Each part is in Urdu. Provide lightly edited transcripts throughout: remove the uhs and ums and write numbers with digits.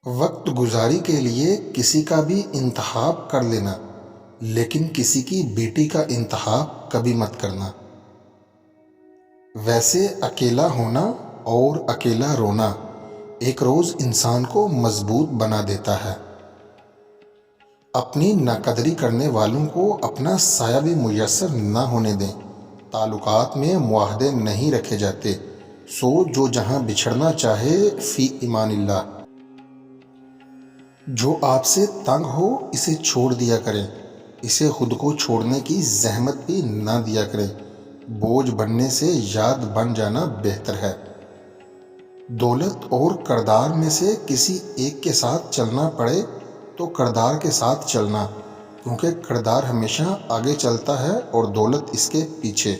وقت گزاری کے لیے کسی کا بھی انتخاب کر لینا، لیکن کسی کی بیٹی کا انتخاب کبھی مت کرنا۔ ویسے اکیلا ہونا اور اکیلا رونا ایک روز انسان کو مضبوط بنا دیتا ہے۔ اپنی ناقدری کرنے والوں کو اپنا سایہ بھی میسر نہ ہونے دیں۔ تعلقات میں معاہدے نہیں رکھے جاتے، سو جو جہاں بچھڑنا چاہے فی امان اللہ۔ جو آپ سے تنگ ہو اسے چھوڑ دیا کریں، اسے خود کو چھوڑنے کی زحمت بھی نہ دیا کریں۔ بوجھ بننے سے یاد بن جانا بہتر ہے۔ دولت اور کردار میں سے کسی ایک کے ساتھ چلنا پڑے تو کردار کے ساتھ چلنا، کیونکہ کردار ہمیشہ آگے چلتا ہے اور دولت اس کے پیچھے۔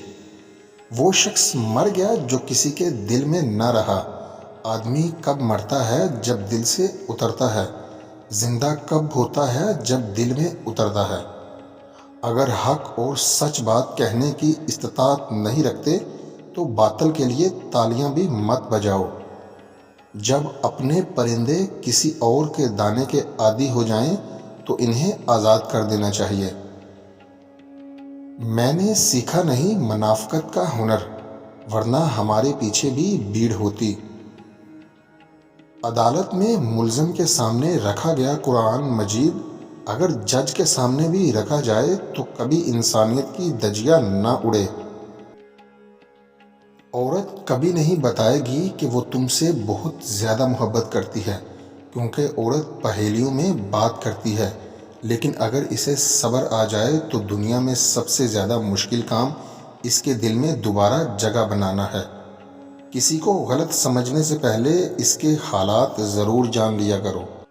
وہ شخص مر گیا جو کسی کے دل میں نہ رہا۔ آدمی کب مرتا ہے؟ جب دل سے اترتا ہے۔ زندہ کب ہوتا ہے؟ جب دل میں اترتا ہے۔ اگر حق اور سچ بات کہنے کی استطاعت نہیں رکھتے تو باطل کے لیے تالیاں بھی مت بجاؤ۔ جب اپنے پرندے کسی اور کے دانے کے عادی ہو جائیں تو انہیں آزاد کر دینا چاہیے۔ میں نے سیکھا نہیں منافقت کا ہنر، ورنہ ہمارے پیچھے بھی بھیڑ ہوتی۔ عدالت میں ملزم کے سامنے رکھا گیا قرآن مجید اگر جج کے سامنے بھی رکھا جائے تو کبھی انسانیت کی دھجیاں نہ اڑے۔ عورت کبھی نہیں بتائے گی کہ وہ تم سے بہت زیادہ محبت کرتی ہے، کیونکہ عورت پہیلیوں میں بات کرتی ہے، لیکن اگر اسے صبر آ جائے تو دنیا میں سب سے زیادہ مشکل کام اس کے دل میں دوبارہ جگہ بنانا ہے۔ کسی کو غلط سمجھنے سے پہلے اس کے حالات ضرور جان لیا کرو۔